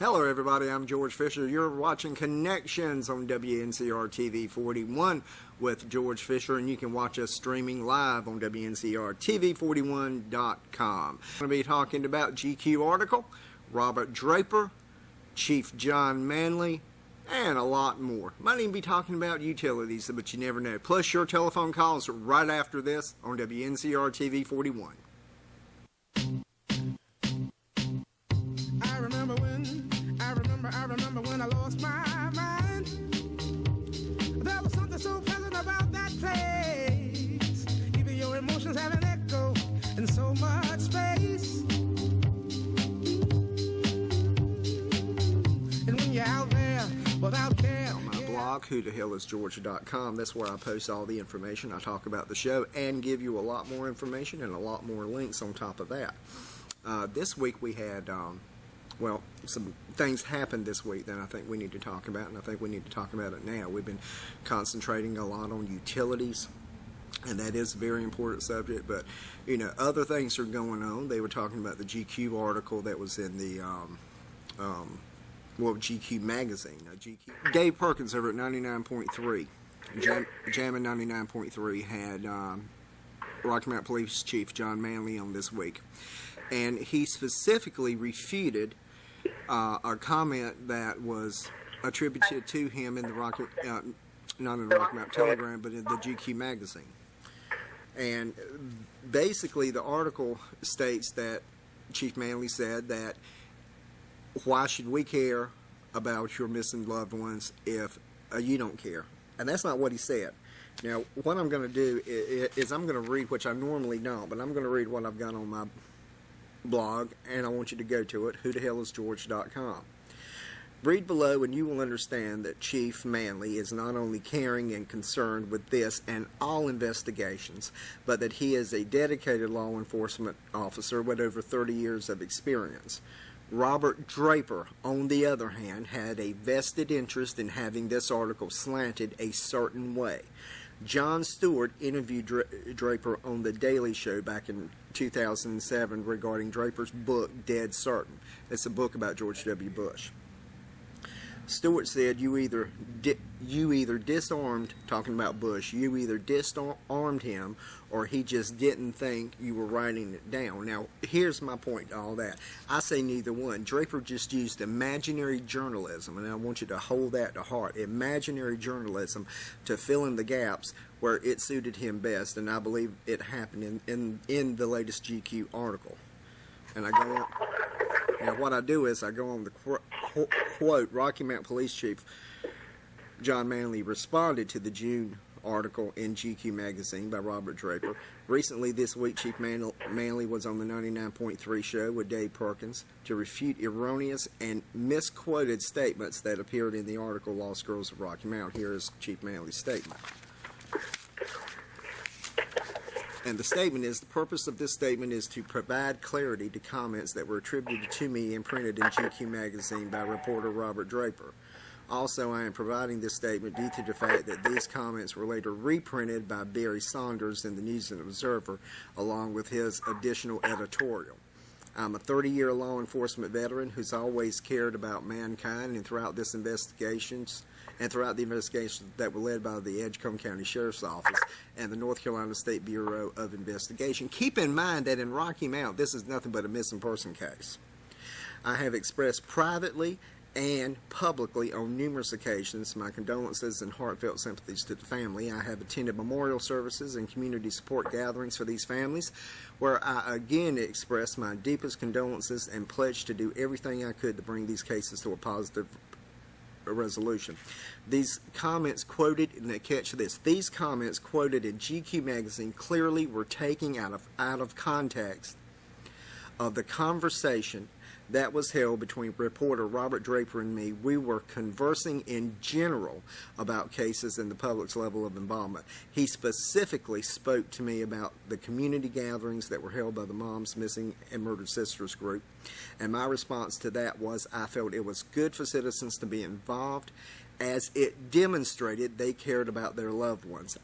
Hello everybody, I'm George Fisher. You're watching Connections on WNCR TV 41 with George Fisher, and you can watch us streaming live on WNCRTV41.com. I'm going to be talking about GQ article, Robert Draper, Chief John Manley, and a lot more. Might even be talking about utilities, but you never know. Plus your telephone calls right after this on WNCR TV 41. I remember when I lost my mind. There was something so pleasant about that place. Even your emotions have an echo in so much space. And when you're out there without care. On my blog, whothehellisgeorge.com, that's where I post all the information. I talk about the show and give you a lot more information and a lot more links on top of that. This week we had well, some things happened this week that I think we need to talk about, and I think we need to talk about it now. We've been concentrating a lot on utilities, and that is a very important subject, but, you know, other things are going on. They were talking about the GQ article that was in the, GQ magazine. GQ. Dave Perkins over at 99.3, Jammin' 99.3 had Rocky Mount Police Chief John Manley on this week, and he specifically refuted a comment that was attributed to him in the not in the Rocky Mount Telegram, but in the GQ magazine. And basically, the article states that Chief Manley said that why should we care about your missing loved ones if you don't care? And that's not what he said. Now, what I'm going to do is I'm going to read, which I normally don't, but I'm going to read what I've got on my blog, and I want you to go to it, whothehellisgeorge.com. Read below and you will understand that Chief Manley is not only caring and concerned with this and all investigations, but that he is a dedicated law enforcement officer with over 30 years of experience. Robert Draper, on the other hand, had a vested interest in having this article slanted a certain way. Jon Stewart interviewed Draper on The Daily Show back in 2007 regarding Draper's book, Dead Certain. It's a book about George W. Bush. Stewart said, you either disarmed, talking about Bush, you either disarmed him or he just didn't think you were writing it down. Now, here's my point to all that. I say neither one. Draper just used imaginary journalism, and I want you to hold that to heart. Imaginary journalism to fill in the gaps where it suited him best, and I believe it happened in the latest GQ article. And I go on. Now, what I do is I go on the quote, Rocky Mount Police Chief John Manley responded to the June article in GQ magazine by Robert Draper. Recently this week, Chief Manley was on the 99.3 show with Dave Perkins to refute erroneous and misquoted statements that appeared in the article Lost Girls of Rocky Mount. Here is Chief Manley's statement. And the statement is, the purpose of this statement is to provide clarity to comments that were attributed to me and printed in GQ magazine by reporter Robert Draper. Also, I am providing this statement due to the fact that these comments were later reprinted by Barry Saunders in the News and Observer, along with his additional editorial. I'm a 30-year law enforcement veteran who's always cared about mankind, and throughout the investigations that were led by the Edgecombe County Sheriff's Office and the North Carolina State Bureau of Investigation. Keep in mind that in Rocky Mount, this is nothing but a missing person case. I have expressed privately and publicly on numerous occasions my condolences and heartfelt sympathies to the family. I have attended memorial services and community support gatherings for these families, where I again expressed my deepest condolences and pledged to do everything I could to bring these cases to a positive resolution. These comments quoted, and catch this, these comments quoted in GQ magazine clearly were taken out of context of the conversation that was held between reporter Robert Draper and me. We were conversing in general about cases and the public's level of involvement. He specifically spoke to me about the community gatherings that were held by the Moms Missing and Murdered Sisters group, and my response to that was I felt it was good for citizens to be involved as it demonstrated they cared about their loved ones.